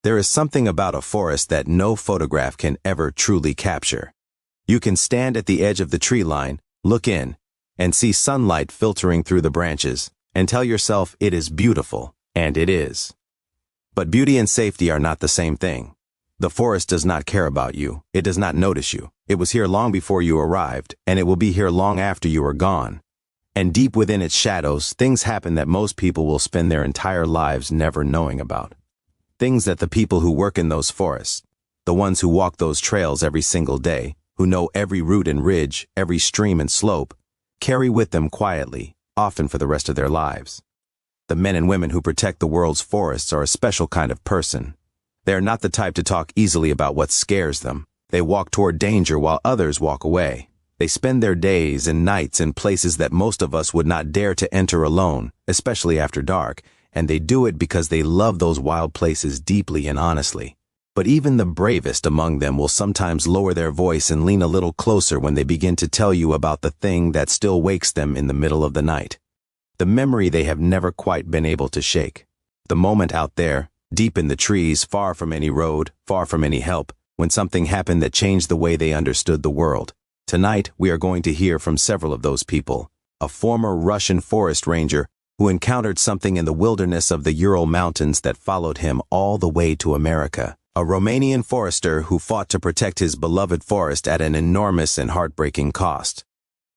There is something about a forest that no photograph can ever truly capture. You can stand at the edge of the tree line, look in, and see sunlight filtering through the branches, and tell yourself it is beautiful, and it is. But beauty and safety are not the same thing. The forest does not care about you. It does not notice you. It was here long before you arrived, and it will be here long after you are gone. And deep within its shadows, things happen that most people will spend their entire lives never knowing about. Things that the people who work in those forests, the ones who walk those trails every single day, who know every root and ridge, every stream and slope, carry with them quietly, often for the rest of their lives. The men and women who protect the world's forests are a special kind of person. They are not the type to talk easily about what scares them. They walk toward danger while others walk away. They spend their days and nights in places that most of us would not dare to enter alone, especially after dark, and they do it because they love those wild places deeply and honestly. But even the bravest among them will sometimes lower their voice and lean a little closer when they begin to tell you about the thing that still wakes them in the middle of the night. The memory they have never quite been able to shake. The moment out there, deep in the trees, far from any road, far from any help, when something happened that changed the way they understood the world. Tonight, we are going to hear from several of those people. A former Russian forest ranger who encountered something in the wilderness of the Ural Mountains that followed him all the way to America. A Romanian forester who fought to protect his beloved forest at an enormous and heartbreaking cost.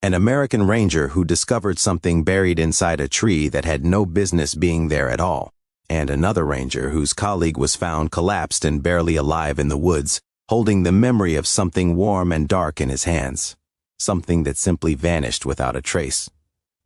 An American ranger who discovered something buried inside a tree that had no business being there at all. And another ranger whose colleague was found collapsed and barely alive in the woods, holding the memory of something warm and dark in his hands. Something that simply vanished without a trace.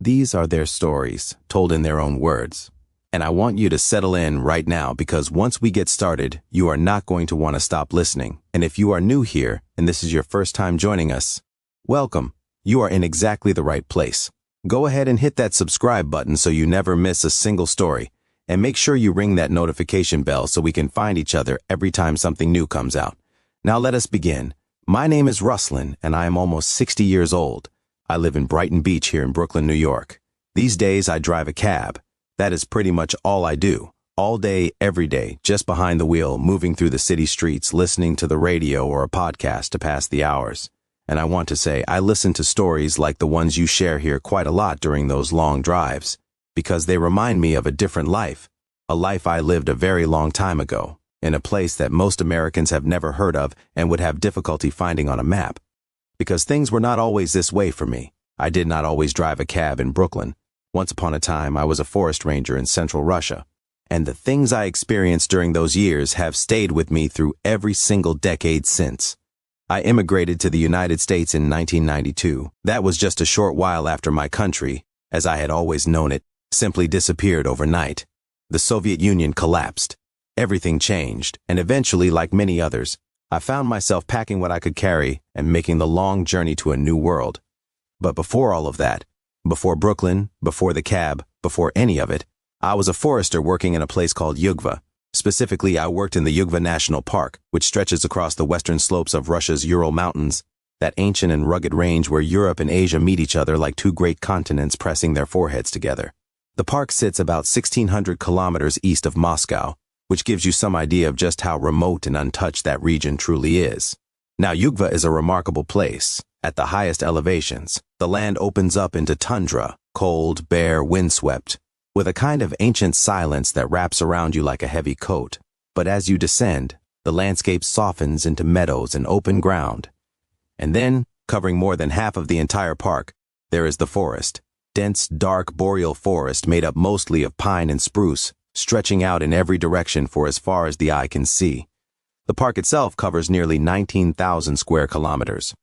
These are their stories, told in their own words. And I want you to settle in right now because once we get started, you are not going to want to stop listening. And if you are new here and this is your first time joining us, welcome. You are in exactly the right place. Go ahead and hit that subscribe button so you never miss a single story. And make sure you ring that notification bell so we can find each other every time something new comes out. Now let us begin. My name is Ruslan, and I am almost 60 years old. I live in Brighton Beach here in Brooklyn, New York. These days I drive a cab. That is pretty much all I do. All day, every day, just behind the wheel, moving through the city streets, listening to the radio or a podcast to pass the hours. And I want to say I listen to stories like the ones you share here quite a lot during those long drives, because they remind me of a different life, a life I lived a very long time ago, in a place that most Americans have never heard of and would have difficulty finding on a map. Because things were not always this way for me. I did not always drive a cab in Brooklyn. Once upon a time, I was a forest ranger in central Russia. And the things I experienced during those years have stayed with me through every single decade since. I immigrated to the United States in 1992. That was just a short while after my country, as I had always known it, simply disappeared overnight. The Soviet Union collapsed. Everything changed, and eventually, like many others, I found myself packing what I could carry and making the long journey to a new world. But before all of that, before Brooklyn, before the cab, before any of it, I was a forester working in a place called Yugva. Specifically, I worked in the Yugva National Park, which stretches across the western slopes of Russia's Ural Mountains, that ancient and rugged range where Europe and Asia meet each other like two great continents pressing their foreheads together. The park sits about 1,600 kilometers east of Moscow, which gives you some idea of just how remote and untouched that region truly is. Now, Yugva is a remarkable place. At the highest elevations, the land opens up into tundra, cold, bare, windswept, with a kind of ancient silence that wraps around you like a heavy coat. But as you descend, the landscape softens into meadows and open ground. And then, covering more than half of the entire park, there is the forest. Dense, dark boreal forest made up mostly of pine and spruce, stretching out in every direction for as far as the eye can see. The park itself covers nearly 19,000 square kilometers.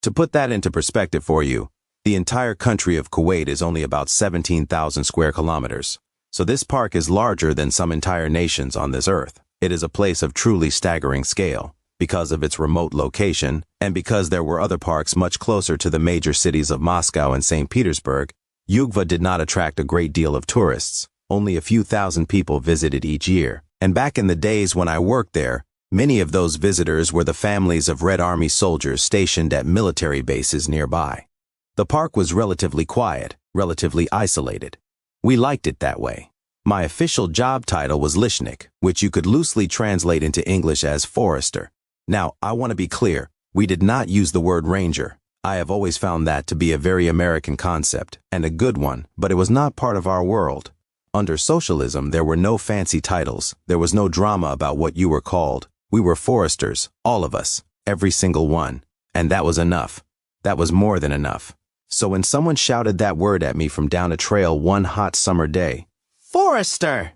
To put that into perspective for you, the entire country of Kuwait is only about 17,000 square kilometers. So this park is larger than some entire nations on this earth. It is a place of truly staggering scale, because of its remote location, and because there were other parks much closer to the major cities of Moscow and St. Petersburg. Yugva did not attract a great deal of tourists. Only a few thousand people visited each year. And back in the days when I worked there, many of those visitors were the families of Red Army soldiers stationed at military bases nearby. The park was relatively quiet, relatively isolated. We liked it that way. My official job title was Lichnik, which you could loosely translate into English as forester. Now, I want to be clear, we did not use the word ranger. I have always found that to be a very American concept, and a good one, but it was not part of our world. Under socialism, there were no fancy titles. There was no drama about what you were called. We were foresters, all of us, every single one. And that was enough. That was more than enough. So when someone shouted that word at me from down a trail one hot summer day, "Forester!"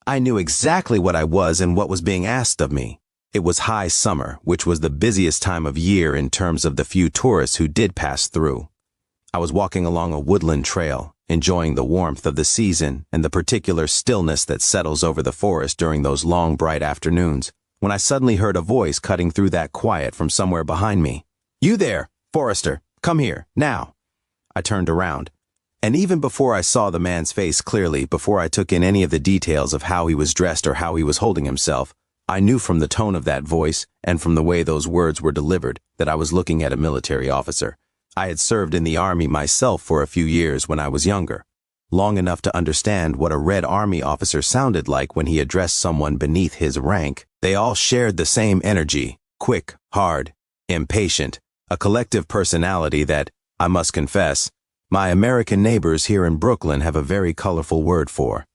I knew exactly what I was and what was being asked of me. It was high summer, which was the busiest time of year in terms of the few tourists who did pass through. I was walking along a woodland trail, enjoying the warmth of the season and the particular stillness that settles over the forest during those long, bright afternoons, when I suddenly heard a voice cutting through that quiet from somewhere behind me. "You there, Forester, come here, now." I turned around, and even before I saw the man's face clearly, before I took in any of the details of how he was dressed or how he was holding himself, I knew from the tone of that voice and from the way those words were delivered that I was looking at a military officer. I had served in the army myself for a few years when I was younger, long enough to understand what a Red Army officer sounded like when he addressed someone beneath his rank. They all shared the same energy, quick, hard, impatient, a collective personality that, I must confess, my American neighbors here in Brooklyn have a very colorful word for.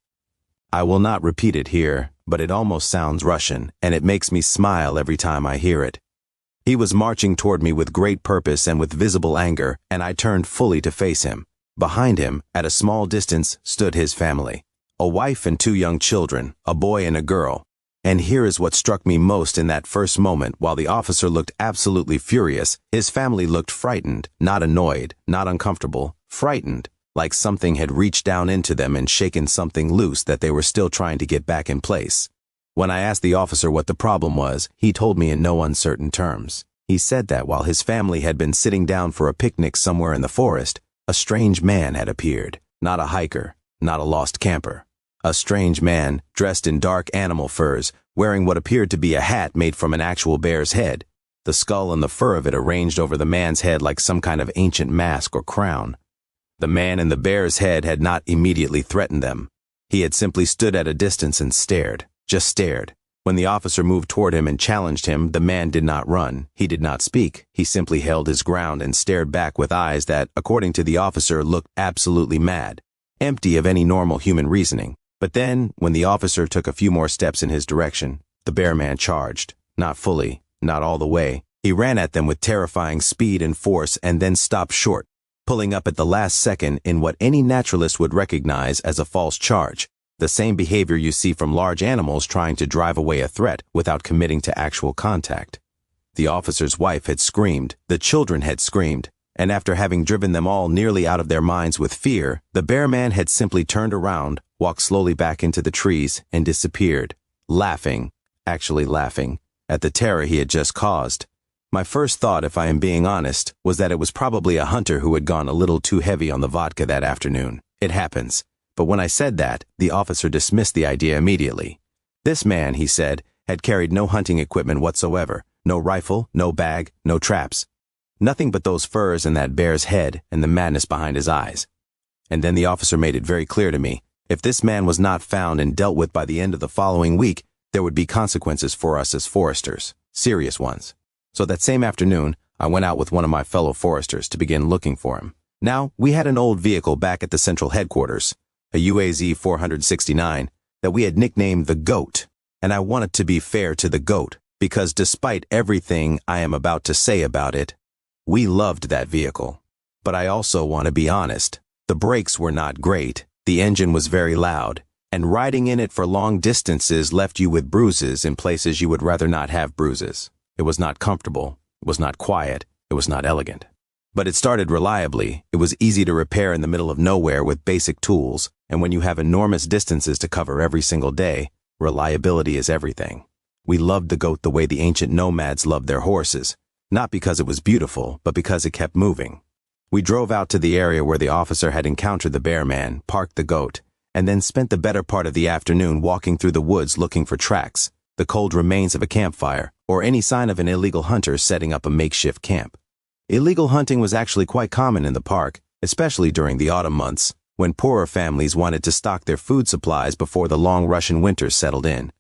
I will not repeat it here, but it almost sounds Russian, and it makes me smile every time I hear it. He was marching toward me with great purpose and with visible anger, and I turned fully to face him. Behind him, at a small distance, stood his family. A wife and 2 young children, a boy and a girl. And here is what struck me most in that first moment. While the officer looked absolutely furious, his family looked frightened, not annoyed, not uncomfortable, frightened, like something had reached down into them and shaken something loose that they were still trying to get back in place. When I asked the officer what the problem was, he told me in no uncertain terms. He said that while his family had been sitting down for a picnic somewhere in the forest, a strange man had appeared. Not a hiker, not a lost camper. A strange man, dressed in dark animal furs, wearing what appeared to be a hat made from an actual bear's head, the skull and the fur of it arranged over the man's head like some kind of ancient mask or crown. The man in the bear's head had not immediately threatened them. He had simply stood at a distance and stared, just stared. When the officer moved toward him and challenged him, the man did not run. He did not speak. He simply held his ground and stared back with eyes that, according to the officer, looked absolutely mad, empty of any normal human reasoning. But then, when the officer took a few more steps in his direction, the bear man charged. Not fully, not all the way. He ran at them with terrifying speed and force and then stopped short, pulling up at the last second in what any naturalist would recognize as a false charge, the same behavior you see from large animals trying to drive away a threat without committing to actual contact. The officer's wife had screamed, the children had screamed, and after having driven them all nearly out of their minds with fear, the bear man had simply turned around, walked slowly back into the trees, and disappeared, laughing, actually laughing, at the terror he had just caused. My first thought, if I am being honest, was that it was probably a hunter who had gone a little too heavy on the vodka that afternoon. It happens. But when I said that, the officer dismissed the idea immediately. This man, he said, had carried no hunting equipment whatsoever, no rifle, no bag, no traps. Nothing but those furs and that bear's head and the madness behind his eyes. And then the officer made it very clear to me, if this man was not found and dealt with by the end of the following week, there would be consequences for us as foresters, serious ones. So that same afternoon, I went out with one of my fellow foresters to begin looking for him. Now, we had an old vehicle back at the central headquarters, a UAZ 469, that we had nicknamed the Goat, and I wanted to be fair to the Goat, because despite everything I am about to say about it, we loved that vehicle. But I also want to be honest, the brakes were not great, the engine was very loud, and riding in it for long distances left you with bruises in places you would rather not have bruises. It was not comfortable, it was not quiet, it was not elegant. But it started reliably, it was easy to repair in the middle of nowhere with basic tools, and when you have enormous distances to cover every single day, reliability is everything. We loved the Goat the way the ancient nomads loved their horses, not because it was beautiful, but because it kept moving. We drove out to the area where the officer had encountered the bear man, parked the Goat, and then spent the better part of the afternoon walking through the woods looking for tracks, the cold remains of a campfire, or any sign of an illegal hunter setting up a makeshift camp. Illegal hunting was actually quite common in the park, especially during the autumn months, when poorer families wanted to stock their food supplies before the long Russian winters settled in.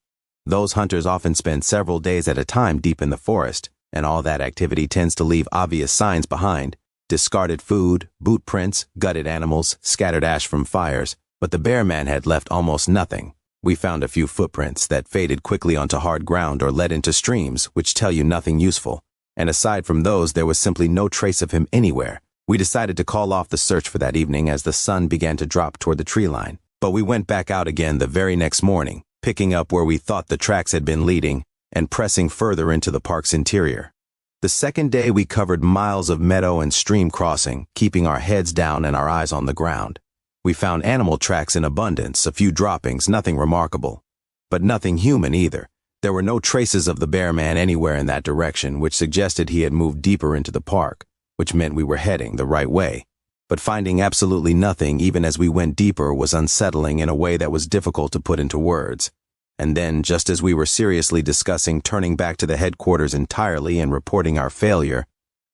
Those hunters often spend several days at a time deep in the forest, and all that activity tends to leave obvious signs behind: discarded food, boot prints, gutted animals, scattered ash from fires. But the bear man had left almost nothing. We found a few footprints that faded quickly onto hard ground or led into streams, which tell you nothing useful. And aside from those, there was simply no trace of him anywhere. We decided to call off the search for that evening as the sun began to drop toward the tree line. But we went back out again the very next morning, picking up where we thought the tracks had been leading and pressing further into the park's interior. The second day we covered miles of meadow and stream crossing, keeping our heads down and our eyes on the ground. We found animal tracks in abundance, a few droppings, nothing remarkable. But nothing human either. There were no traces of the bear man anywhere in that direction, which suggested he had moved deeper into the park, which meant we were heading the right way. But finding absolutely nothing even as we went deeper was unsettling in a way that was difficult to put into words. And then, just as we were seriously discussing turning back to the headquarters entirely and reporting our failure,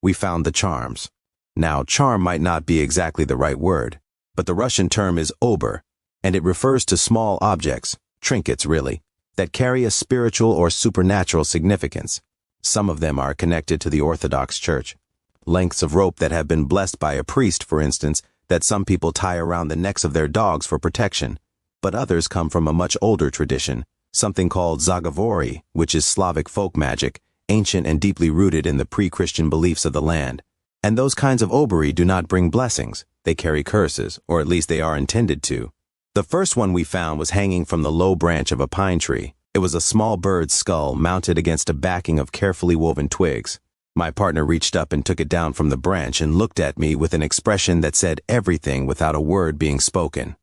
we found the charms. Now, charm might not be exactly the right word, but the Russian term is ober, and it refers to small objects, trinkets really, that carry a spiritual or supernatural significance. Some of them are connected to the Orthodox Church. Lengths of rope that have been blessed by a priest, for instance, that some people tie around the necks of their dogs for protection. But others come from a much older tradition, something called Zagavori, which is Slavic folk magic, ancient and deeply rooted in the pre-Christian beliefs of the land. And those kinds of oberi do not bring blessings. They carry curses, or at least they are intended to. The first one we found was hanging from the low branch of a pine tree. It was a small bird's skull mounted against a backing of carefully woven twigs. My partner reached up and took it down from the branch and looked at me with an expression that said everything without a word being spoken.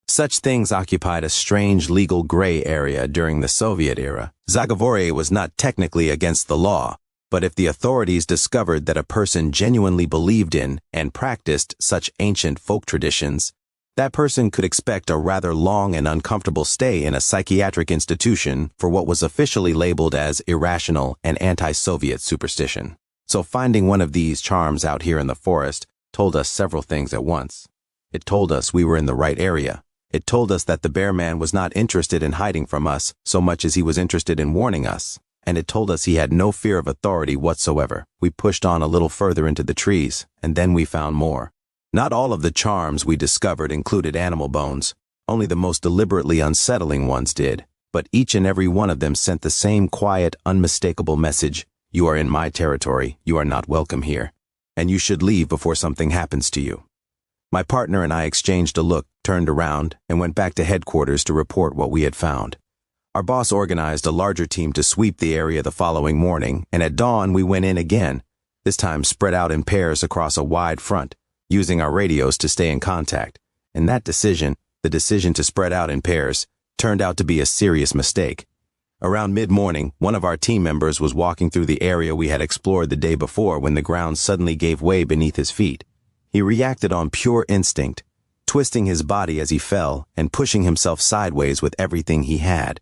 Such things occupied a strange legal gray area during the Soviet era. Zagavori was not technically against the law, but if the authorities discovered that a person genuinely believed in and practiced such ancient folk traditions, that person could expect a rather long and uncomfortable stay in a psychiatric institution for what was officially labeled as irrational and anti-Soviet superstition. So finding one of these charms out here in the forest told us several things at once. It told us we were in the right area. It told us that the bear man was not interested in hiding from us so much as he was interested in warning us. And it told us he had no fear of authority whatsoever. We pushed on a little further into the trees, and then we found more. Not all of the charms we discovered included animal bones. Only the most deliberately unsettling ones did. But each and every one of them sent the same quiet, unmistakable message: you are in my territory, you are not welcome here, and you should leave before something happens to you. My partner and I exchanged a look, turned around, and went back to headquarters to report what we had found. Our boss organized a larger team to sweep the area the following morning, and at dawn we went in again, this time spread out in pairs across a wide front, using our radios to stay in contact. And that decision, the decision to spread out in pairs, turned out to be a serious mistake. Around mid-morning, one of our team members was walking through the area we had explored the day before when the ground suddenly gave way beneath his feet. He reacted on pure instinct, twisting his body as he fell and pushing himself sideways with everything he had.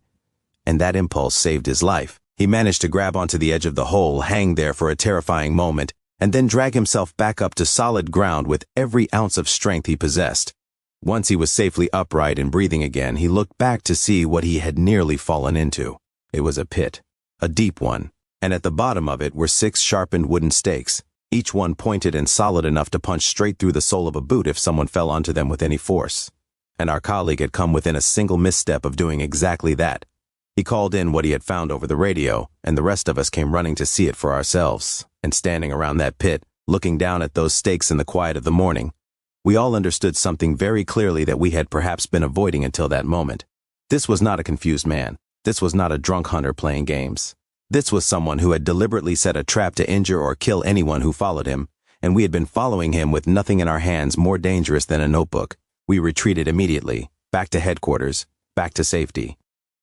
And that impulse saved his life. He managed to grab onto the edge of the hole, hang there for a terrifying moment, and then drag himself back up to solid ground with every ounce of strength he possessed. Once he was safely upright and breathing again, he looked back to see what he had nearly fallen into. It was a pit, a deep one, and at the bottom of it were 6 sharpened wooden stakes, each one pointed and solid enough to punch straight through the sole of a boot if someone fell onto them with any force. And our colleague had come within a single misstep of doing exactly that. He called in what he had found over the radio, and the rest of us came running to see it for ourselves. And standing around that pit, looking down at those stakes in the quiet of the morning, we all understood something very clearly that we had perhaps been avoiding until that moment. This was not a confused man. This was not a drunk hunter playing games. This was someone who had deliberately set a trap to injure or kill anyone who followed him, and we had been following him with nothing in our hands more dangerous than a notebook. We retreated immediately, back to headquarters, back to safety.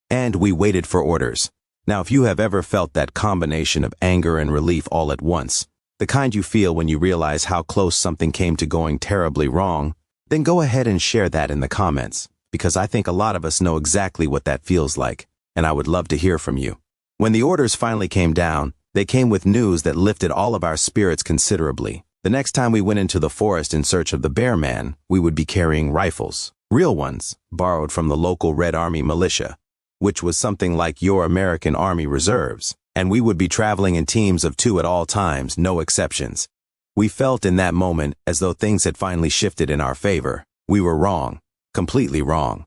And we waited for orders. Now, if you have ever felt that combination of anger and relief all at once, the kind you feel when you realize how close something came to going terribly wrong, then go ahead and share that in the comments, because I think a lot of us know exactly what that feels like, and I would love to hear from you. When the orders finally came down, they came with news that lifted all of our spirits considerably. The next time we went into the forest in search of the Bear Man, we would be carrying rifles. Real ones, borrowed from the local Red Army militia, which was something like your American Army Reserves. And we would be traveling in teams of 2 at all times, no exceptions. We felt in that moment as though things had finally shifted in our favor. We were wrong. Completely wrong.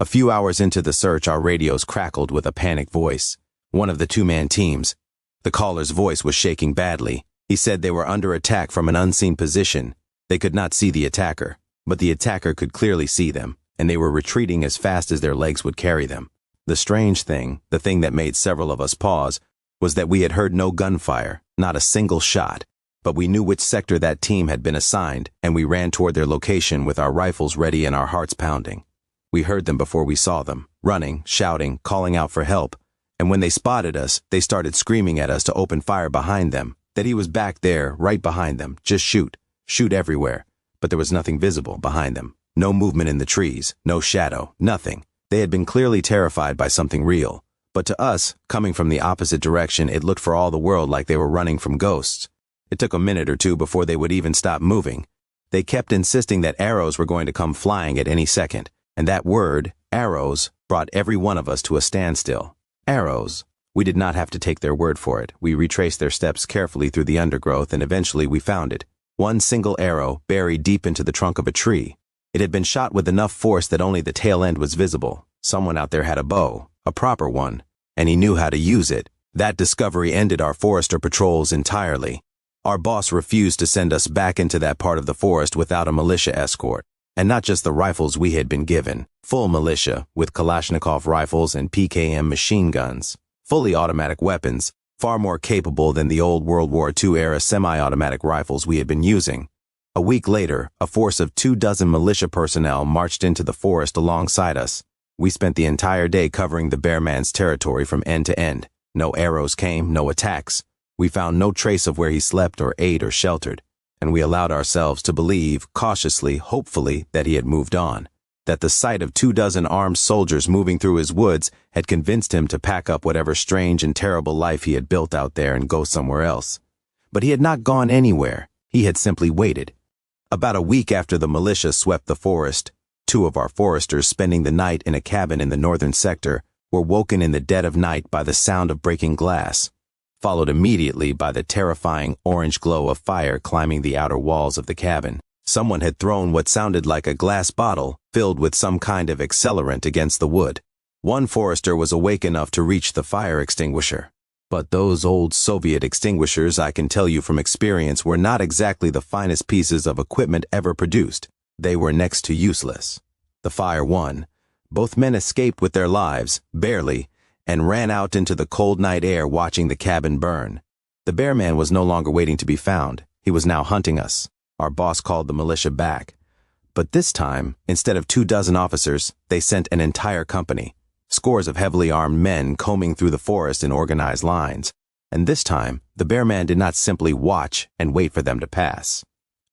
A few hours into the search, our radios crackled with a panicked voice. One of the 2-man teams. The caller's voice was shaking badly. He said they were under attack from an unseen position. They could not see the attacker, but the attacker could clearly see them, and they were retreating as fast as their legs would carry them. The strange thing, the thing that made several of us pause, was that we had heard no gunfire, not a single shot, but we knew which sector that team had been assigned, and we ran toward their location with our rifles ready and our hearts pounding. We heard them before we saw them, running, shouting, calling out for help, and when they spotted us, they started screaming at us to open fire behind them, that he was back there, right behind them, just shoot everywhere, but there was nothing visible behind them, no movement in the trees, no shadow, nothing. They had been clearly terrified by something real, but to us, coming from the opposite direction, it looked for all the world like they were running from ghosts. It took a minute or two before they would even stop moving. They kept insisting that arrows were going to come flying at any second, and that word, arrows, brought every one of us to a standstill. Arrows. We did not have to take their word for it. We retraced their steps carefully through the undergrowth, and eventually we found it. One single arrow buried deep into the trunk of a tree. It had been shot with enough force that only the tail end was visible. Someone out there had a bow, a proper one, and he knew how to use it. That discovery ended our forester patrols entirely. Our boss refused to send us back into that part of the forest without a militia escort. And not just the rifles we had been given. Full militia, with Kalashnikov rifles and PKM machine guns. Fully automatic weapons, far more capable than the old World War II-era semi-automatic rifles we had been using. A week later, a force of 24 militia personnel marched into the forest alongside us. We spent the entire day covering the Bear Man's territory from end to end. No arrows came, no attacks. We found no trace of where he slept or ate or sheltered, and we allowed ourselves to believe, cautiously, hopefully, that he had moved on. That the sight of 24 armed soldiers moving through his woods had convinced him to pack up whatever strange and terrible life he had built out there and go somewhere else. But he had not gone anywhere. He had simply waited. About a week after the militia swept the forest, 2 of our foresters spending the night in a cabin in the northern sector were woken in the dead of night by the sound of breaking glass, followed immediately by the terrifying orange glow of fire climbing the outer walls of the cabin. Someone had thrown what sounded like a glass bottle filled with some kind of accelerant against the wood. One forester was awake enough to reach the fire extinguisher. But those old Soviet extinguishers, I can tell you from experience, were not exactly the finest pieces of equipment ever produced. They were next to useless. The fire won. Both men escaped with their lives, barely, and ran out into the cold night air watching the cabin burn. The Bear Man was no longer waiting to be found. He was now hunting us. Our boss called the militia back. But this time, instead of 24 officers, they sent an entire company. Scores of heavily armed men combing through the forest in organized lines. And this time, the Bear Man did not simply watch and wait for them to pass.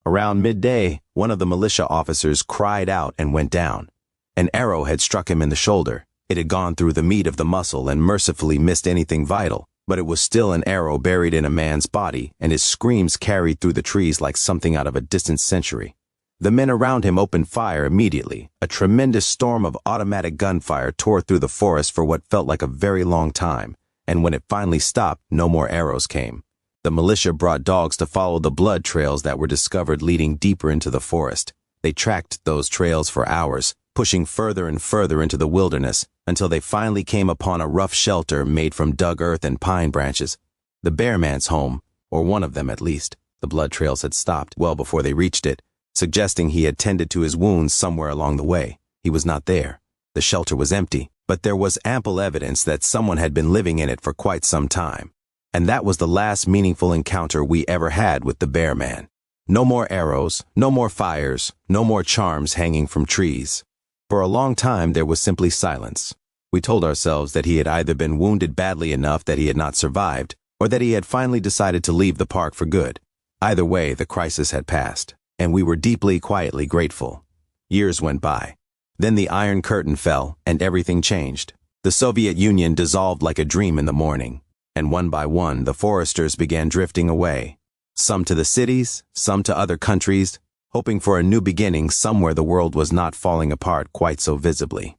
Around midday, one of the militia officers cried out and went down. An arrow had struck him in the shoulder. It had gone through the meat of the muscle and mercifully missed anything vital. But it was still an arrow buried in a man's body, and his screams carried through the trees like something out of a distant century. The men around him opened fire immediately. A tremendous storm of automatic gunfire tore through the forest for what felt like a very long time, and when it finally stopped, no more arrows came. The militia brought dogs to follow the blood trails that were discovered leading deeper into the forest. They tracked those trails for hours, pushing further and further into the wilderness, until they finally came upon a rough shelter made from dug earth and pine branches. The Bear Man's home, or one of them at least. The blood trails had stopped well before they reached it, suggesting he had tended to his wounds somewhere along the way. He was not there. The shelter was empty, but there was ample evidence that someone had been living in it for quite some time. And that was the last meaningful encounter we ever had with the Bear Man. No more arrows, no more fires, no more charms hanging from trees. For a long time, there was simply silence. We told ourselves that he had either been wounded badly enough that he had not survived, or that he had finally decided to leave the park for good. Either way, the crisis had passed, and we were deeply, quietly grateful. Years went by. Then the Iron Curtain fell, and everything changed. The Soviet Union dissolved like a dream in the morning, and one by one, the foresters began drifting away. Some to the cities, some to other countries, hoping for a new beginning somewhere the world was not falling apart quite so visibly.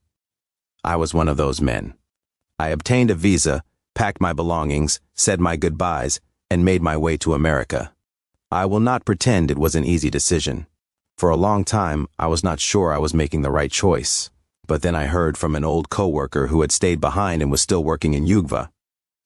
I was one of those men. I obtained a visa, packed my belongings, said my goodbyes, and made my way to America. I will not pretend it was an easy decision. For a long time, I was not sure I was making the right choice. But then I heard from an old coworker who had stayed behind and was still working in Yugva.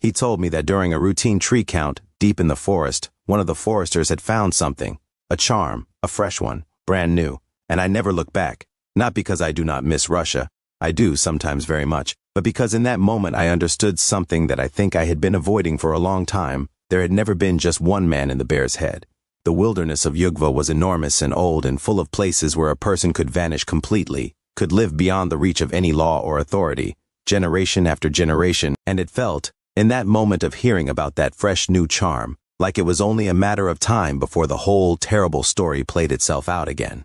He told me that during a routine tree count, deep in the forest, one of the foresters had found something, a charm, a fresh one, brand new, and I never looked back, not because I do not miss Russia, I do sometimes very much, but because in that moment I understood something that I think I had been avoiding for a long time. There had never been just one man in the bear's head. The wilderness of Yugva was enormous and old and full of places where a person could vanish completely, could live beyond the reach of any law or authority, generation after generation, and it felt, in that moment of hearing about that fresh new charm, like it was only a matter of time before the whole terrible story played itself out again.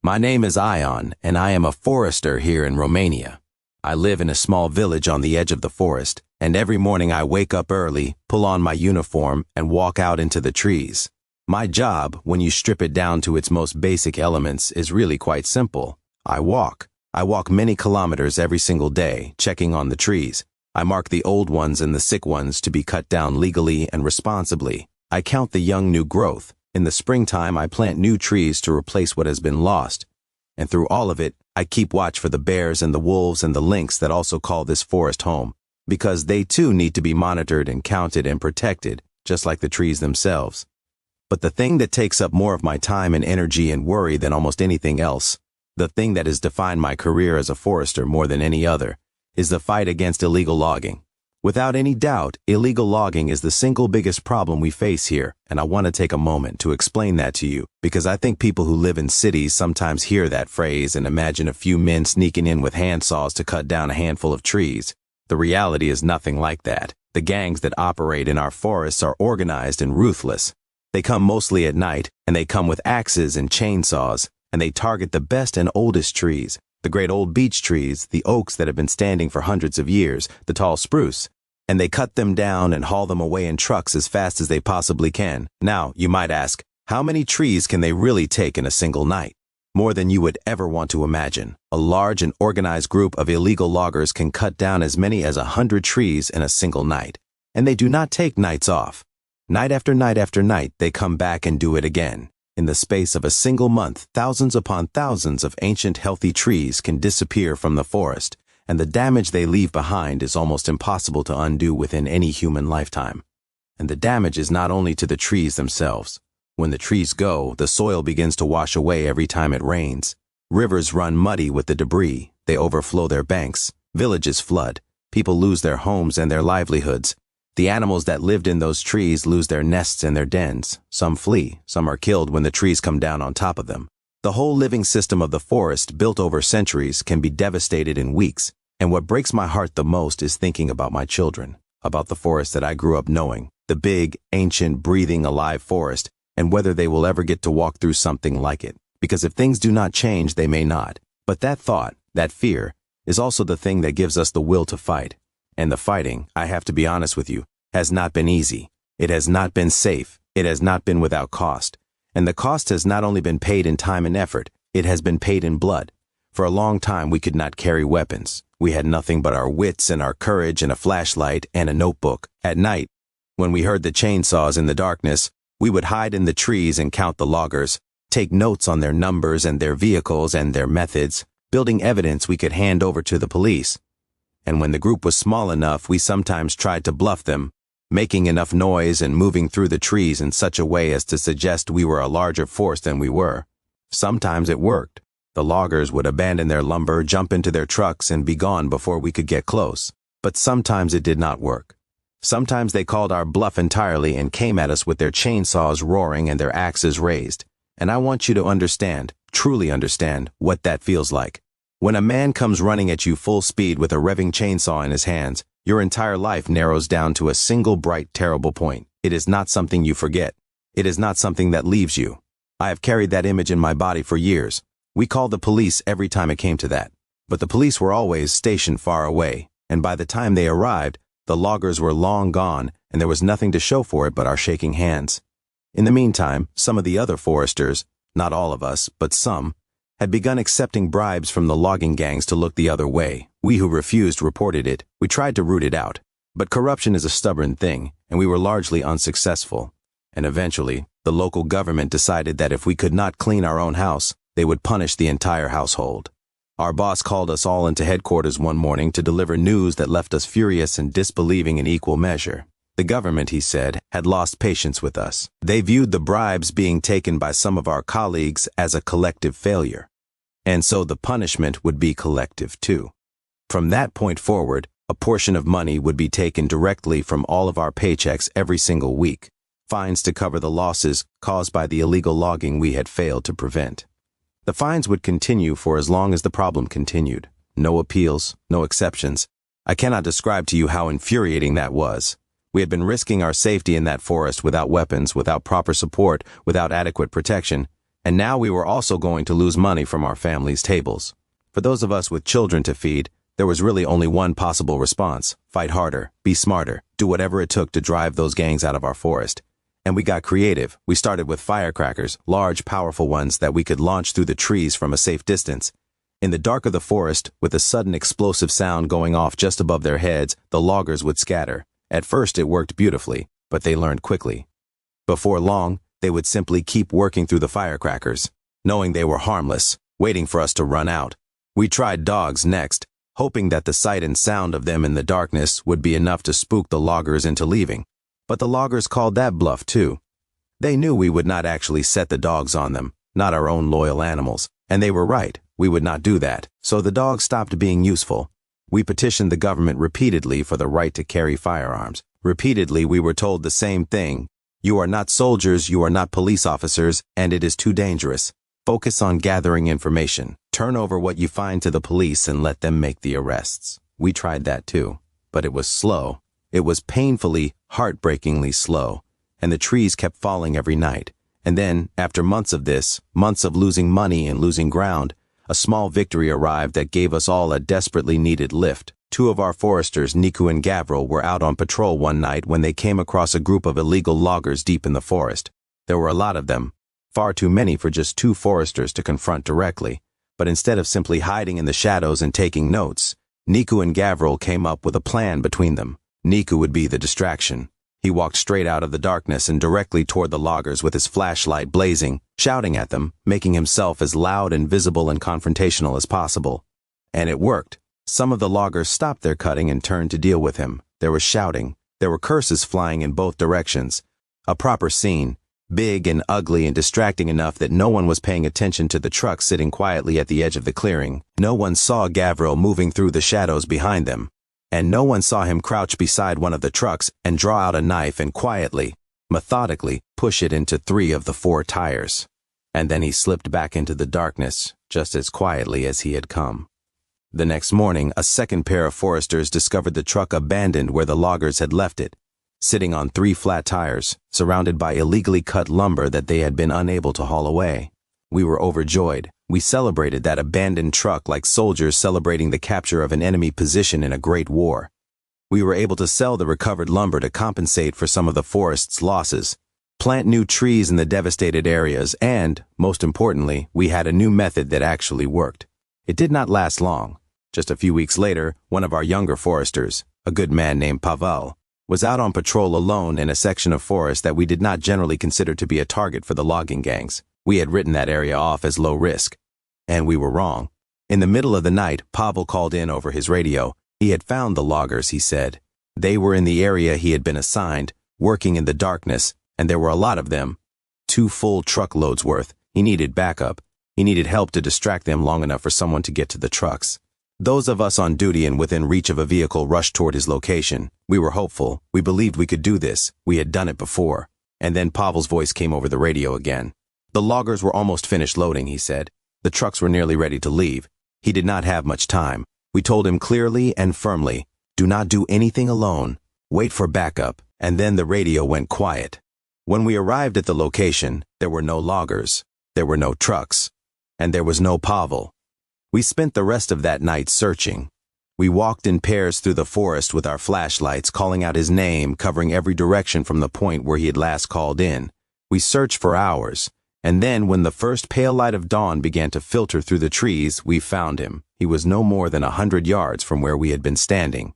My name is Ion, and I am a forester here in Romania. I live in a small village on the edge of the forest, and every morning I wake up early, pull on my uniform, and walk out into the trees. My job, when you strip it down to its most basic elements, is really quite simple. I walk. I walk many kilometers every single day, checking on the trees. I mark the old ones and the sick ones to be cut down legally and responsibly. I count the young new growth. In the springtime, I plant new trees to replace what has been lost. And through all of it, I keep watch for the bears and the wolves and the lynx that also call this forest home, because they too need to be monitored and counted and protected, just like the trees themselves. But the thing that takes up more of my time and energy and worry than almost anything else, the thing that has defined my career as a forester more than any other, is the fight against illegal logging. Without any doubt, illegal logging is the single biggest problem we face here, and I want to take a moment to explain that to you, because I think people who live in cities sometimes hear that phrase and imagine a few men sneaking in with handsaws to cut down a handful of trees. The reality is nothing like that. The gangs that operate in our forests are organized and ruthless. They come mostly at night, and they come with axes and chainsaws, and they target the best and oldest trees. The great old beech trees, the oaks that have been standing for hundreds of years, the tall spruce, and they cut them down and haul them away in trucks as fast as they possibly can. Now, you might ask, how many trees can they really take in a single night? More than you would ever want to imagine. A large and organized group of illegal loggers can cut down as many as 100 trees in a single night, and they do not take nights off. Night after night after night, they come back and do it again. In the space of a single month, thousands upon thousands of ancient healthy trees can disappear from the forest, and the damage they leave behind is almost impossible to undo within any human lifetime. And the damage is not only to the trees themselves. When the trees go, the soil begins to wash away every time it rains. Rivers run muddy with the debris, they overflow their banks, villages flood, people lose their homes and their livelihoods. The animals that lived in those trees lose their nests and their dens. Some flee, some are killed when the trees come down on top of them. The whole living system of the forest, built over centuries, can be devastated in weeks. And what breaks my heart the most is thinking about my children, about the forest that I grew up knowing, the big, ancient, breathing, alive forest, and whether they will ever get to walk through something like it. Because if things do not change, they may not. But that thought, that fear, is also the thing that gives us the will to fight. And the fighting, I have to be honest with you, has not been easy. It has not been safe. It has not been without cost. And the cost has not only been paid in time and effort, it has been paid in blood. For a long time, we could not carry weapons. We had nothing but our wits and our courage and a flashlight and a notebook. At night, when we heard the chainsaws in the darkness, we would hide in the trees and count the loggers, take notes on their numbers and their vehicles and their methods, building evidence we could hand over to the police. And when the group was small enough, we sometimes tried to bluff them, making enough noise and moving through the trees in such a way as to suggest we were a larger force than we were. Sometimes it worked. The loggers would abandon their lumber, jump into their trucks, and be gone before we could get close. But sometimes it did not work. Sometimes they called our bluff entirely and came at us with their chainsaws roaring and their axes raised. And I want you to understand, truly understand, what that feels like. When a man comes running at you full speed with a revving chainsaw in his hands, your entire life narrows down to a single bright, terrible point. It is not something you forget. It is not something that leaves you. I have carried that image in my body for years. We called the police every time it came to that. But the police were always stationed far away, and by the time they arrived, the loggers were long gone, and there was nothing to show for it but our shaking hands. In the meantime, some of the other foresters, not all of us, but some, had begun accepting bribes from the logging gangs to look the other way. We who refused reported it. We tried to root it out. But corruption is a stubborn thing, and we were largely unsuccessful. And eventually, the local government decided that if we could not clean our own house, they would punish the entire household. Our boss called us all into headquarters one morning to deliver news that left us furious and disbelieving in equal measure. The government, he said, had lost patience with us. They viewed the bribes being taken by some of our colleagues as a collective failure. And so the punishment would be collective too. From that point forward, a portion of money would be taken directly from all of our paychecks every single week, fines to cover the losses caused by the illegal logging we had failed to prevent. The fines would continue for as long as the problem continued. No appeals, no exceptions. I cannot describe to you how infuriating that was. We had been risking our safety in that forest without weapons, without proper support, without adequate protection, and now we were also going to lose money from our families' tables. For those of us with children to feed, there was really only one possible response: fight harder, be smarter, do whatever it took to drive those gangs out of our forest. And we got creative. We started with firecrackers, large, powerful ones that we could launch through the trees from a safe distance. In the dark of the forest, with a sudden explosive sound going off just above their heads, the loggers would scatter. At first it worked beautifully, but they learned quickly. Before long, they would simply keep working through the firecrackers, knowing they were harmless, waiting for us to run out. We tried dogs next, hoping that the sight and sound of them in the darkness would be enough to spook the loggers into leaving. But the loggers called that bluff too. They knew we would not actually set the dogs on them, not our own loyal animals, and they were right, we would not do that, so the dogs stopped being useful. We petitioned the government repeatedly for the right to carry firearms. Repeatedly we were told the same thing: you are not soldiers, you are not police officers, and it is too dangerous. Focus on gathering information. Turn over what you find to the police and let them make the arrests. We tried that too, but it was slow. It was painfully, heartbreakingly slow, and the trees kept falling every night. And then, after months of this, months of losing money and losing ground, a small victory arrived that gave us all a desperately needed lift. Two of our foresters, Niku and Gavril, were out on patrol one night when they came across a group of illegal loggers deep in the forest. There were a lot of them, far too many for just two foresters to confront directly. But instead of simply hiding in the shadows and taking notes, Niku and Gavril came up with a plan between them. Niku would be the distraction. He walked straight out of the darkness and directly toward the loggers with his flashlight blazing, shouting at them, making himself as loud and visible and confrontational as possible. And it worked. Some of the loggers stopped their cutting and turned to deal with him. There was shouting. There were curses flying in both directions. A proper scene, big and ugly and distracting enough that no one was paying attention to the truck sitting quietly at the edge of the clearing. No one saw Gavril moving through the shadows behind them. And no one saw him crouch beside one of the trucks and draw out a knife and quietly, methodically, push it into 3 of the 4 tires. And then he slipped back into the darkness, just as quietly as he had come. The next morning, a second pair of foresters discovered the truck abandoned where the loggers had left it, sitting on 3 flat tires, surrounded by illegally cut lumber that they had been unable to haul away. We were overjoyed. We celebrated that abandoned truck like soldiers celebrating the capture of an enemy position in a great war. We were able to sell the recovered lumber to compensate for some of the forest's losses, plant new trees in the devastated areas, and, most importantly, we had a new method that actually worked. It did not last long. Just a few weeks later, one of our younger foresters, a good man named Pavel, was out on patrol alone in a section of forest that we did not generally consider to be a target for the logging gangs. We had written that area off as low risk. And we were wrong. In the middle of the night, Pavel called in over his radio. He had found the loggers, he said. They were in the area he had been assigned, working in the darkness, and there were a lot of them. 2 full truckloads worth. He needed backup. He needed help to distract them long enough for someone to get to the trucks. Those of us on duty and within reach of a vehicle rushed toward his location. We were hopeful. We believed we could do this. We had done it before. And then Pavel's voice came over the radio again. The loggers were almost finished loading, he said. The trucks were nearly ready to leave. He did not have much time. We told him clearly and firmly, do not do anything alone. Wait for backup. And then the radio went quiet. When we arrived at the location, there were no loggers. There were no trucks. And there was no Pavel. We spent the rest of that night searching. We walked in pairs through the forest with our flashlights, calling out his name, covering every direction from the point where he had last called in. We searched for hours, and then when the first pale light of dawn began to filter through the trees, we found him. He was no more than 100 yards from where we had been standing.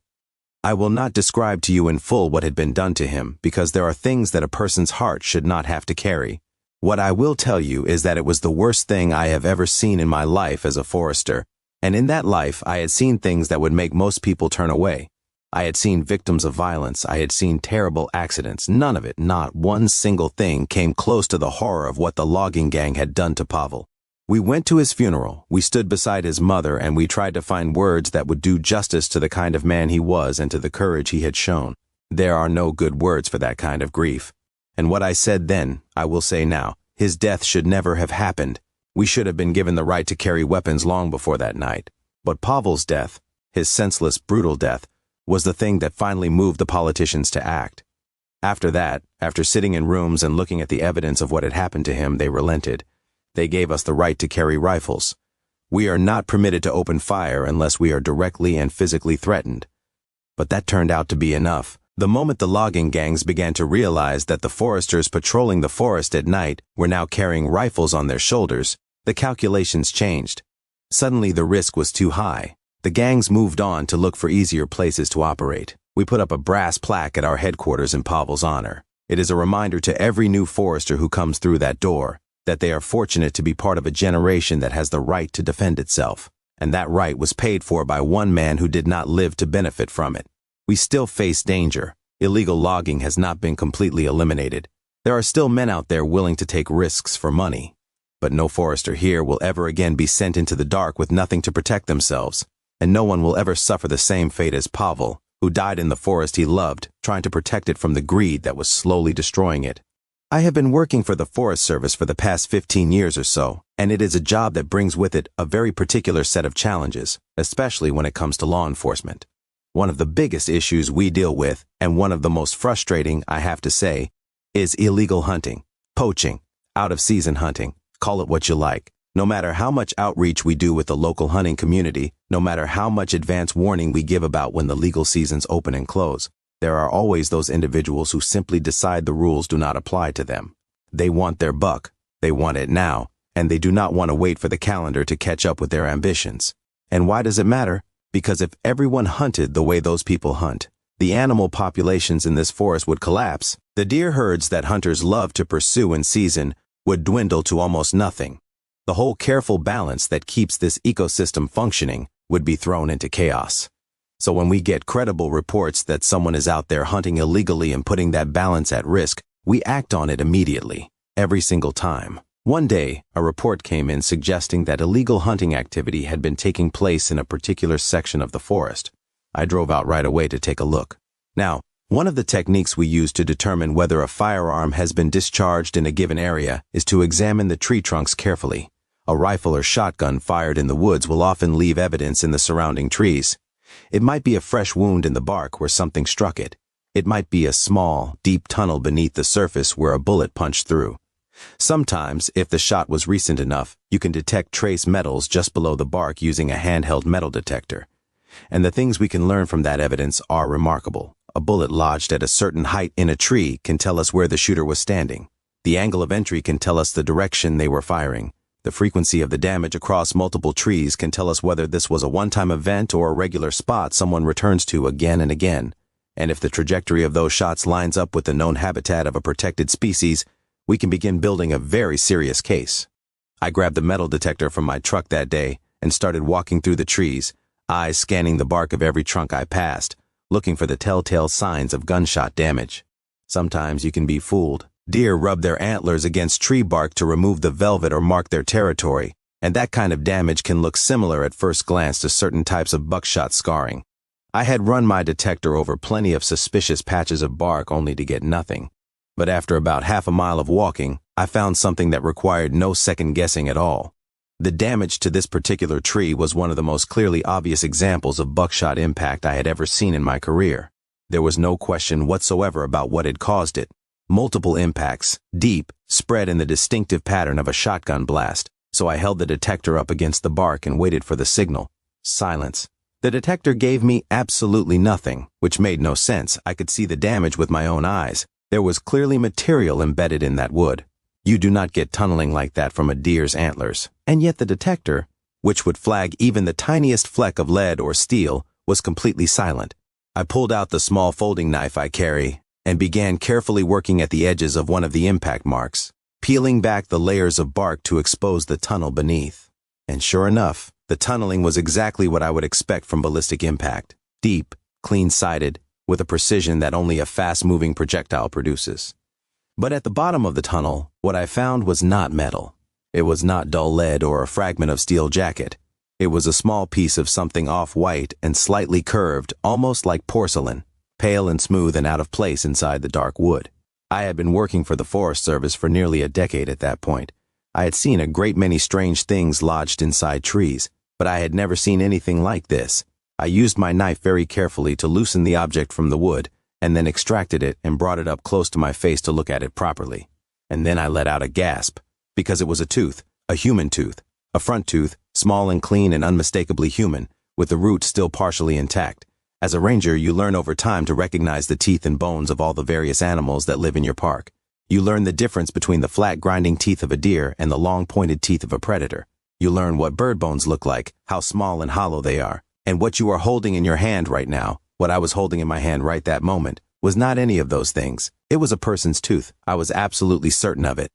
I will not describe to you in full what had been done to him, because there are things that a person's heart should not have to carry. What I will tell you is that it was the worst thing I have ever seen in my life as a forester, and in that life I had seen things that would make most people turn away. I had seen victims of violence, I had seen terrible accidents. None of it, not one single thing, came close to the horror of what the logging gang had done to Pavel. We went to his funeral, we stood beside his mother, and we tried to find words that would do justice to the kind of man he was and to the courage he had shown. There are no good words for that kind of grief. And what I said then, I will say now. His death should never have happened. We should have been given the right to carry weapons long before that night. But Pavel's death, his senseless, brutal death, was the thing that finally moved the politicians to act. After that, after sitting in rooms and looking at the evidence of what had happened to him, they relented. They gave us the right to carry rifles. We are not permitted to open fire unless we are directly and physically threatened. But that turned out to be enough. The moment the logging gangs began to realize that the foresters patrolling the forest at night were now carrying rifles on their shoulders, the calculations changed. Suddenly the risk was too high. The gangs moved on to look for easier places to operate. We put up a brass plaque at our headquarters in Pavel's honor. It is a reminder to every new forester who comes through that door that they are fortunate to be part of a generation that has the right to defend itself. And that right was paid for by one man who did not live to benefit from it. We still face danger. Illegal logging has not been completely eliminated. There are still men out there willing to take risks for money. But no forester here will ever again be sent into the dark with nothing to protect themselves. And no one will ever suffer the same fate as Pavel, who died in the forest he loved, trying to protect it from the greed that was slowly destroying it. I have been working for the Forest Service for the past 15 years or so, and it is a job that brings with it a very particular set of challenges, especially when it comes to law enforcement. One of the biggest issues we deal with, and one of the most frustrating, I have to say, is illegal hunting, poaching, out-of-season hunting, call it what you like. No matter how much outreach we do with the local hunting community, no matter how much advance warning we give about when the legal seasons open and close, there are always those individuals who simply decide the rules do not apply to them. They want their buck, they want it now, and they do not want to wait for the calendar to catch up with their ambitions. And why does it matter? Because if everyone hunted the way those people hunt, the animal populations in this forest would collapse. The deer herds that hunters love to pursue in season would dwindle to almost nothing. The whole careful balance that keeps this ecosystem functioning would be thrown into chaos. So when we get credible reports that someone is out there hunting illegally and putting that balance at risk, we act on it immediately, every single time. One day, a report came in suggesting that illegal hunting activity had been taking place in a particular section of the forest. I drove out right away to take a look. Now, one of the techniques we use to determine whether a firearm has been discharged in a given area is to examine the tree trunks carefully. A rifle or shotgun fired in the woods will often leave evidence in the surrounding trees. It might be a fresh wound in the bark where something struck it. It might be a small, deep tunnel beneath the surface where a bullet punched through. Sometimes, if the shot was recent enough, you can detect trace metals just below the bark using a handheld metal detector. And the things we can learn from that evidence are remarkable. A bullet lodged at a certain height in a tree can tell us where the shooter was standing. The angle of entry can tell us the direction they were firing. The frequency of the damage across multiple trees can tell us whether this was a one-time event or a regular spot someone returns to again and again. And if the trajectory of those shots lines up with the known habitat of a protected species, we can begin building a very serious case. I grabbed the metal detector from my truck that day and started walking through the trees, eyes scanning the bark of every trunk I passed, looking for the telltale signs of gunshot damage. Sometimes you can be fooled. Deer rub their antlers against tree bark to remove the velvet or mark their territory, and that kind of damage can look similar at first glance to certain types of buckshot scarring. I had run my detector over plenty of suspicious patches of bark only to get nothing. But after about half a mile of walking, I found something that required no second guessing at all. The damage to this particular tree was one of the most clearly obvious examples of buckshot impact I had ever seen in my career. There was no question whatsoever about what had caused it. Multiple impacts, deep, spread in the distinctive pattern of a shotgun blast, so I held the detector up against the bark and waited for the signal. Silence. The detector gave me absolutely nothing, which made no sense. I could see the damage with my own eyes. There was clearly material embedded in that wood. You do not get tunneling like that from a deer's antlers, and yet the detector, which would flag even the tiniest fleck of lead or steel, was completely silent. I pulled out the small folding knife I carry and began carefully working at the edges of one of the impact marks, peeling back the layers of bark to expose the tunnel beneath. And sure enough, the tunneling was exactly what I would expect from ballistic impact: deep, clean-sided, with a precision that only a fast-moving projectile produces. But at the bottom of the tunnel, what I found was not metal. It was not dull lead or a fragment of steel jacket. It was a small piece of something off-white and slightly curved, almost like porcelain, pale and smooth and out of place inside the dark wood. I had been working for the Forest Service for nearly a decade at that point. I had seen a great many strange things lodged inside trees, but I had never seen anything like this. I used my knife very carefully to loosen the object from the wood, and then extracted it and brought it up close to my face to look at it properly. And then I let out a gasp, because it was a tooth, a human tooth, a front tooth, small and clean and unmistakably human, with the root still partially intact. As a ranger, you learn over time to recognize the teeth and bones of all the various animals that live in your park. You learn the difference between the flat grinding teeth of a deer and the long pointed teeth of a predator. You learn what bird bones look like, how small and hollow they are, and what you are holding in your hand right now. What I was holding in my hand right that moment was not any of those things. It was a person's tooth. I was absolutely certain of it.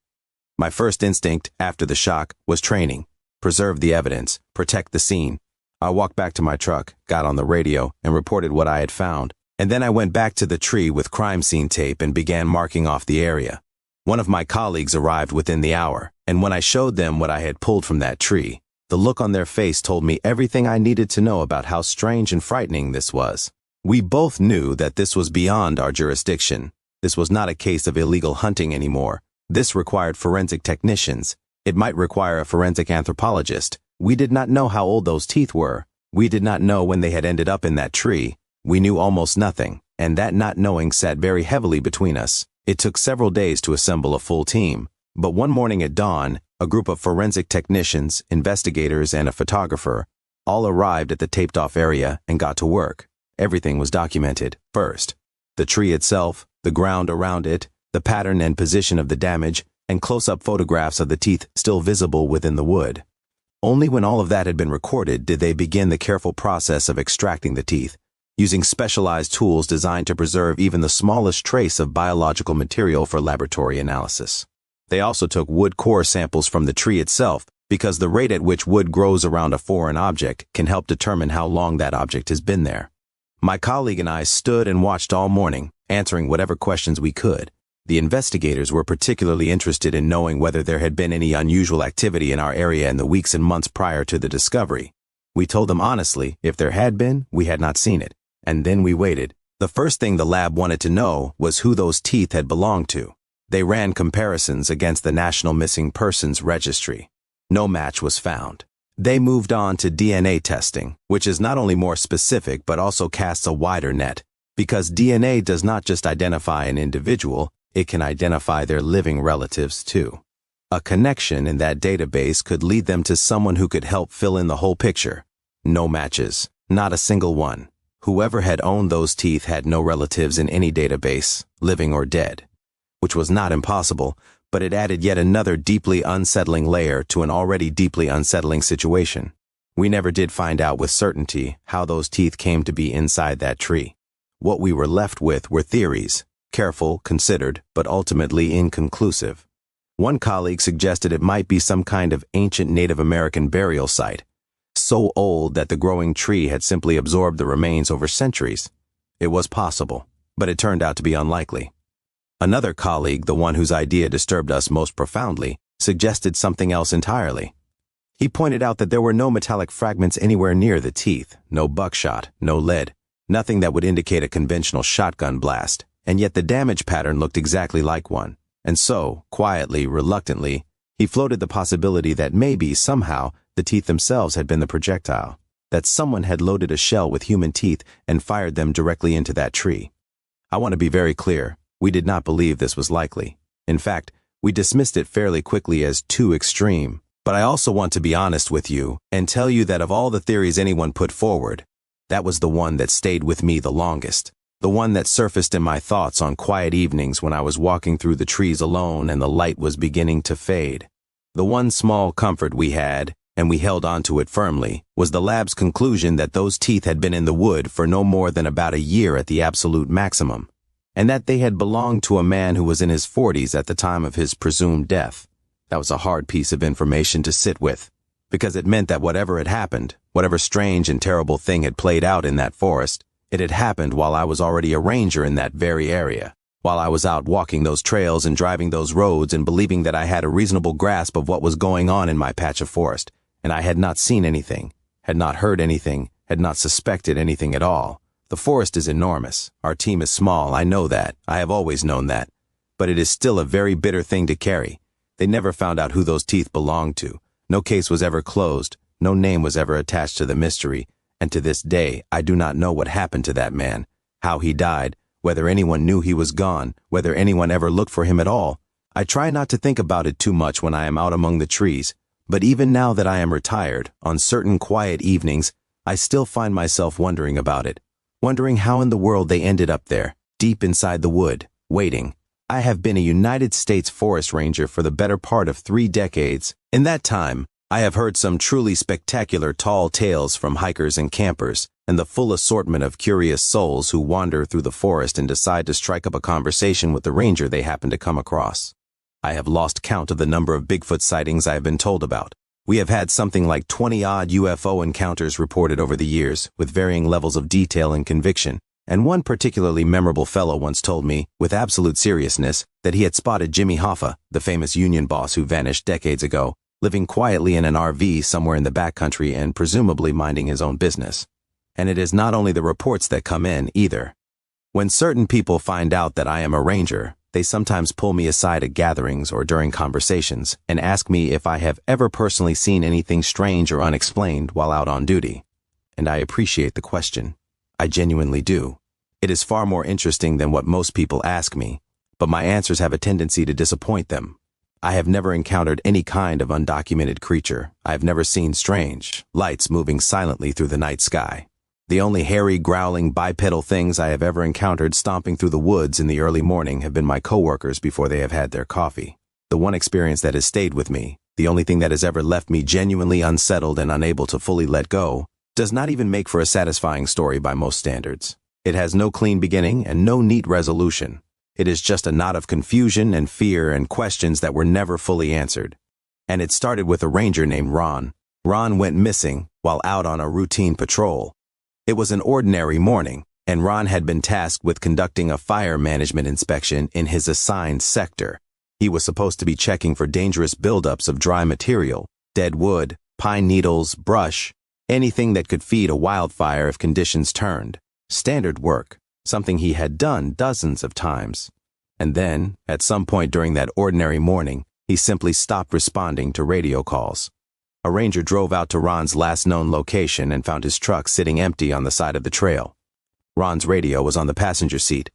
My first instinct, after the shock, was training. Preserve the evidence, protect the scene. I walked back to my truck, got on the radio, and reported what I had found. And then I went back to the tree with crime scene tape and began marking off the area. One of my colleagues arrived within the hour, and when I showed them what I had pulled from that tree, the look on their face told me everything I needed to know about how strange and frightening this was. We both knew that this was beyond our jurisdiction. This was not a case of illegal hunting anymore. This required forensic technicians. It might require a forensic anthropologist. We did not know how old those teeth were. We did not know when they had ended up in that tree. We knew almost nothing, and that not knowing sat very heavily between us. It took several days to assemble a full team, but one morning at dawn, a group of forensic technicians, investigators, and a photographer all arrived at the taped-off area and got to work. Everything was documented. First, the tree itself, the ground around it, the pattern and position of the damage, and close-up photographs of the teeth still visible within the wood. Only when all of that had been recorded did they begin the careful process of extracting the teeth, using specialized tools designed to preserve even the smallest trace of biological material for laboratory analysis. They also took wood core samples from the tree itself, because the rate at which wood grows around a foreign object can help determine how long that object has been there. My colleague and I stood and watched all morning, answering whatever questions we could. The investigators were particularly interested in knowing whether there had been any unusual activity in our area in the weeks and months prior to the discovery. We told them honestly, if there had been, we had not seen it. And then we waited. The first thing the lab wanted to know was who those teeth had belonged to. They ran comparisons against the National Missing Persons Registry. No match was found. They moved on to DNA testing, which is not only more specific but also casts a wider net, because DNA does not just identify an individual, it can identify their living relatives too. A connection in that database could lead them to someone who could help fill in the whole picture. No matches, not a single one. Whoever had owned those teeth had no relatives in any database, living or dead, which was not impossible, but it added yet another deeply unsettling layer to an already deeply unsettling situation. We never did find out with certainty how those teeth came to be inside that tree. What we were left with were theories, careful, considered, but ultimately inconclusive. One colleague suggested it might be some kind of ancient Native American burial site, so old that the growing tree had simply absorbed the remains over centuries. It was possible, but it turned out to be unlikely. Another colleague, the one whose idea disturbed us most profoundly, suggested something else entirely. He pointed out that there were no metallic fragments anywhere near the teeth, no buckshot, no lead, nothing that would indicate a conventional shotgun blast, and yet the damage pattern looked exactly like one. And so, quietly, reluctantly, he floated the possibility that maybe, somehow, the teeth themselves had been the projectile, that someone had loaded a shell with human teeth and fired them directly into that tree. I want to be very clear. We did not believe this was likely. In fact, we dismissed it fairly quickly as too extreme. But I also want to be honest with you and tell you that of all the theories anyone put forward, that was the one that stayed with me the longest. The one that surfaced in my thoughts on quiet evenings when I was walking through the trees alone and the light was beginning to fade. The one small comfort we had, and we held on to it firmly, was the lab's conclusion that those teeth had been in the wood for no more than about a year at the absolute maximum, and that they had belonged to a man who was in his 40s at the time of his presumed death. That was a hard piece of information to sit with, because it meant that whatever had happened, whatever strange and terrible thing had played out in that forest, it had happened while I was already a ranger in that very area, while I was out walking those trails and driving those roads and believing that I had a reasonable grasp of what was going on in my patch of forest, and I had not seen anything, had not heard anything, had not suspected anything at all. The forest is enormous. Our team is small, I know that. I have always known that. But it is still a very bitter thing to carry. They never found out who those teeth belonged to. No case was ever closed. No name was ever attached to the mystery. And to this day, I do not know what happened to that man, how he died, whether anyone knew he was gone, whether anyone ever looked for him at all. I try not to think about it too much when I am out among the trees, but even now that I am retired, on certain quiet evenings, I still find myself wondering about it, wondering how in the world they ended up there, deep inside the wood, waiting. I have been a United States Forest Ranger for the better part of 3 decades. In that time, I have heard some truly spectacular tall tales from hikers and campers, and the full assortment of curious souls who wander through the forest and decide to strike up a conversation with the ranger they happen to come across. I have lost count of the number of Bigfoot sightings I have been told about. We have had something like 20-odd UFO encounters reported over the years, with varying levels of detail and conviction. And one particularly memorable fellow once told me, with absolute seriousness, that he had spotted Jimmy Hoffa, the famous union boss who vanished decades ago, living quietly in an RV somewhere in the backcountry and presumably minding his own business. And it is not only the reports that come in, either. When certain people find out that I am a ranger, they sometimes pull me aside at gatherings or during conversations and ask me if I have ever personally seen anything strange or unexplained while out on duty. And I appreciate the question. I genuinely do. It is far more interesting than what most people ask me, but my answers have a tendency to disappoint them. I have never encountered any kind of undocumented creature. I have never seen strange lights moving silently through the night sky. The only hairy, growling, bipedal things I have ever encountered stomping through the woods in the early morning have been my coworkers before they have had their coffee. The one experience that has stayed with me, the only thing that has ever left me genuinely unsettled and unable to fully let go, does not even make for a satisfying story by most standards. It has no clean beginning and no neat resolution. It is just a knot of confusion and fear and questions that were never fully answered. And it started with a ranger named Ron. Ron went missing while out on a routine patrol. It was an ordinary morning, and Ron had been tasked with conducting a fire management inspection in his assigned sector. He was supposed to be checking for dangerous buildups of dry material, dead wood, pine needles, brush, anything that could feed a wildfire if conditions turned. Standard work, something he had done dozens of times. And then, at some point during that ordinary morning, he simply stopped responding to radio calls. A ranger drove out to Ron's last known location and found his truck sitting empty on the side of the trail. Ron's radio was on the passenger seat.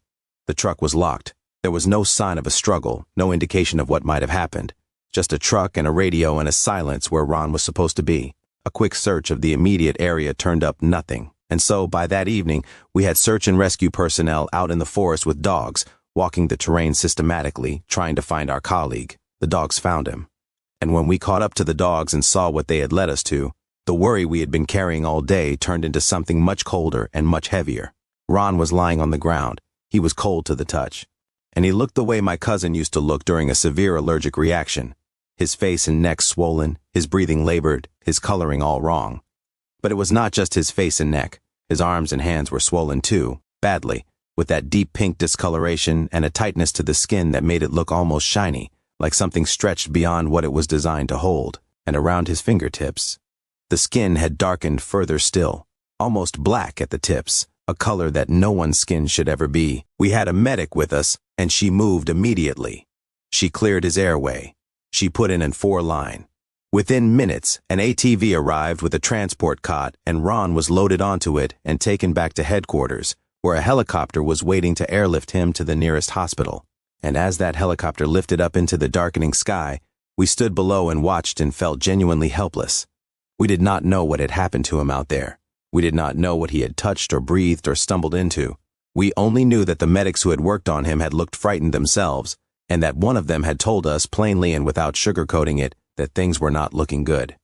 The truck was locked. There was no sign of a struggle, no indication of what might have happened. Just a truck and a radio and a silence where Ron was supposed to be. A quick search of the immediate area turned up nothing, and so by that evening we had search and rescue personnel out in the forest with dogs, walking the terrain systematically, trying to find our colleague. The dogs found him. And when we caught up to the dogs and saw what they had led us to, the worry we had been carrying all day turned into something much colder and much heavier. Ron was lying on the ground. He was cold to the touch. And he looked the way my cousin used to look during a severe allergic reaction. His face and neck swollen, his breathing labored, his coloring all wrong. But it was not just his face and neck. His arms and hands were swollen too, badly, with that deep pink discoloration and a tightness to the skin that made it look almost shiny, like something stretched beyond what it was designed to hold, and around his fingertips. The skin had darkened further still, almost black at the tips, a color that no one's skin should ever be. We had a medic with us, and she moved immediately. She cleared his airway. She put in an 4-line. Within minutes, an ATV arrived with a transport cot, and Ron was loaded onto it and taken back to headquarters, where a helicopter was waiting to airlift him to the nearest hospital. And as that helicopter lifted up into the darkening sky, we stood below and watched and felt genuinely helpless. We did not know what had happened to him out there. We did not know what he had touched or breathed or stumbled into. We only knew that the medics who had worked on him had looked frightened themselves, and that one of them had told us plainly and without sugarcoating it that things were not looking good.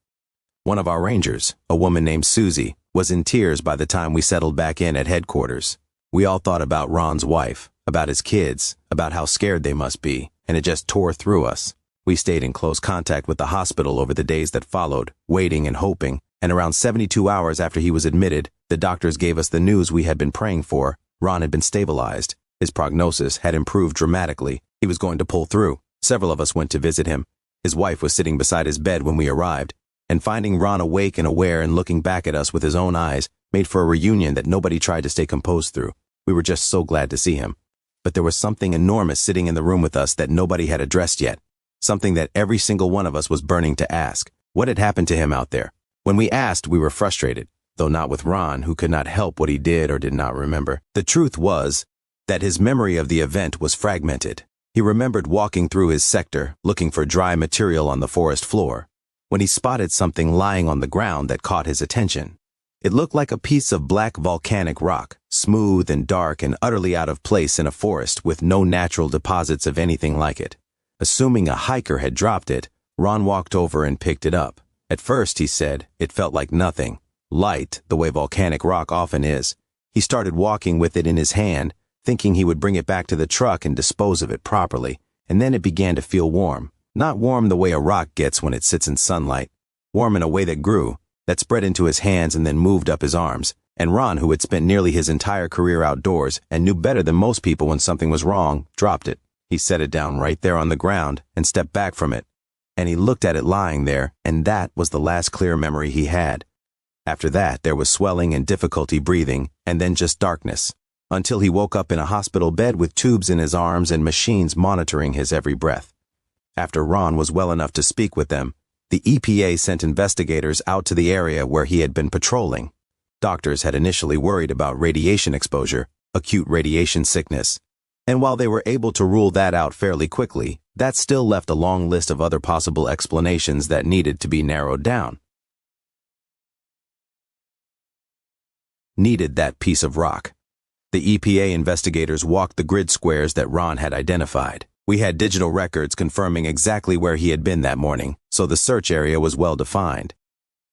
One of our rangers, a woman named Susie, was in tears by the time we settled back in at headquarters. We all thought about Ron's wife, about his kids, about how scared they must be, and it just tore through us. We stayed in close contact with the hospital over the days that followed, waiting and hoping, and around 72 hours after he was admitted, the doctors gave us the news we had been praying for. Ron had been stabilized. His prognosis had improved dramatically. He was going to pull through. Several of us went to visit him. His wife was sitting beside his bed when we arrived, and finding Ron awake and aware and looking back at us with his own eyes made for a reunion that nobody tried to stay composed through. We were just so glad to see him. But there was something enormous sitting in the room with us that nobody had addressed yet. Something that every single one of us was burning to ask. What had happened to him out there? When we asked, we were frustrated, though not with Ron, who could not help what he did or did not remember. The truth was that his memory of the event was fragmented. He remembered walking through his sector, looking for dry material on the forest floor, when he spotted something lying on the ground that caught his attention. It looked like a piece of black volcanic rock, smooth and dark and utterly out of place in a forest with no natural deposits of anything like it. Assuming a hiker had dropped it, Ron walked over and picked it up. At first, he said, it felt like nothing. Light, the way volcanic rock often is. He started walking with it in his hand, thinking he would bring it back to the truck and dispose of it properly, and then it began to feel warm. Not warm the way a rock gets when it sits in sunlight. Warm in a way that grew, that spread into his hands and then moved up his arms. And Ron, who had spent nearly his entire career outdoors and knew better than most people when something was wrong, dropped it. He set it down right there on the ground and stepped back from it. And he looked at it lying there, and that was the last clear memory he had. After that, there was swelling and difficulty breathing, and then just darkness, until he woke up in a hospital bed with tubes in his arms and machines monitoring his every breath. After Ron was well enough to speak with them, the EPA sent investigators out to the area where he had been patrolling. Doctors had initially worried about radiation exposure, acute radiation sickness, and while they were able to rule that out fairly quickly, that still left a long list of other possible explanations that needed to be narrowed down. Needed that piece of rock. The EPA investigators walked the grid squares that Ron had identified. We had digital records confirming exactly where he had been that morning, so the search area was well defined.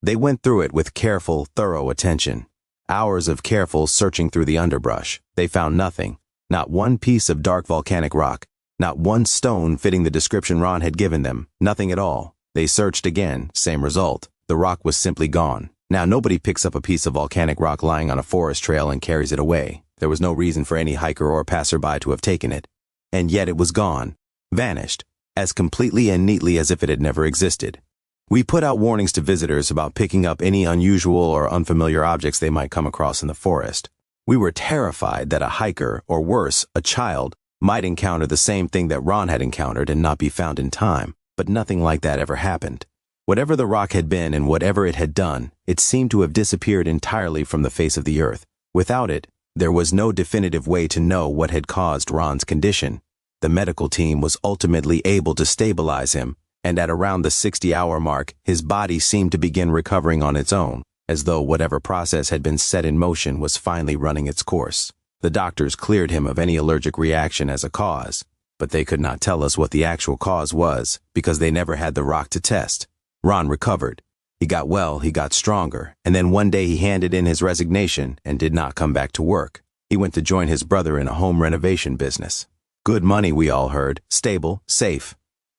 They went through it with careful, thorough attention. Hours of careful searching through the underbrush. They found nothing. Not one piece of dark volcanic rock. Not one stone fitting the description Ron had given them. Nothing at all. They searched again, same result. The rock was simply gone. Now nobody picks up a piece of volcanic rock lying on a forest trail and carries it away. There was no reason for any hiker or passerby to have taken it. And yet it was gone. Vanished. As completely and neatly as if it had never existed. We put out warnings to visitors about picking up any unusual or unfamiliar objects they might come across in the forest. We were terrified that a hiker, or worse, a child, might encounter the same thing that Ron had encountered and not be found in time, but nothing like that ever happened. Whatever the rock had been and whatever it had done, it seemed to have disappeared entirely from the face of the earth. Without it, there was no definitive way to know what had caused Ron's condition. The medical team was ultimately able to stabilize him, and at around the 60-hour mark, his body seemed to begin recovering on its own, as though whatever process had been set in motion was finally running its course. The doctors cleared him of any allergic reaction as a cause, but they could not tell us what the actual cause was because they never had the rock to test. Ron recovered. He got well, he got stronger, and then one day he handed in his resignation and did not come back to work. He went to join his brother in a home renovation business. Good money, we all heard, stable, safe.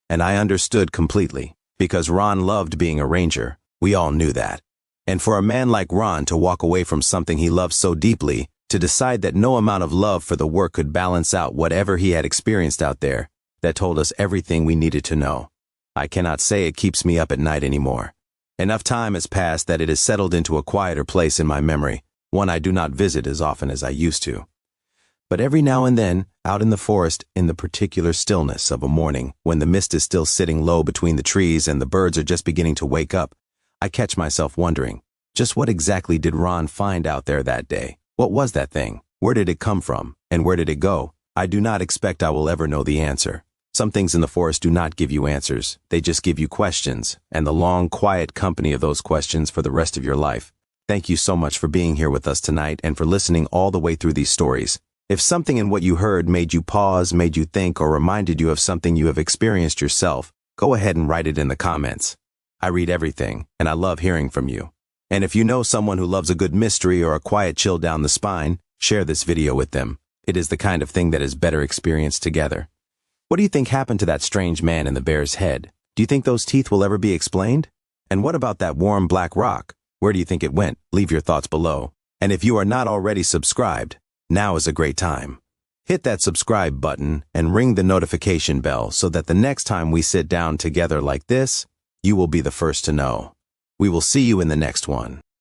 And I understood completely, because Ron loved being a ranger. We all knew that. And for a man like Ron to walk away from something he loved so deeply, to decide that no amount of love for the work could balance out whatever he had experienced out there, that told us everything we needed to know. I cannot say it keeps me up at night anymore. Enough time has passed that it has settled into a quieter place in my memory, one I do not visit as often as I used to. But every now and then, out in the forest, in the particular stillness of a morning, when the mist is still sitting low between the trees and the birds are just beginning to wake up, I catch myself wondering, just what exactly did Ron find out there that day? What was that thing? Where did it come from? And where did it go? I do not expect I will ever know the answer. Some things in the forest do not give you answers. They just give you questions, and the long, quiet company of those questions for the rest of your life. Thank you so much for being here with us tonight and for listening all the way through these stories. If something in what you heard made you pause, made you think, or reminded you of something you have experienced yourself, go ahead and write it in the comments. I read everything, and I love hearing from you. And if you know someone who loves a good mystery or a quiet chill down the spine, share this video with them. It is the kind of thing that is better experienced together. What do you think happened to that strange man in the bear's head? Do you think those teeth will ever be explained? And what about that warm black rock? Where do you think it went? Leave your thoughts below. And if you are not already subscribed, now is a great time. Hit that subscribe button and ring the notification bell so that the next time we sit down together like this, you will be the first to know. We will see you in the next one.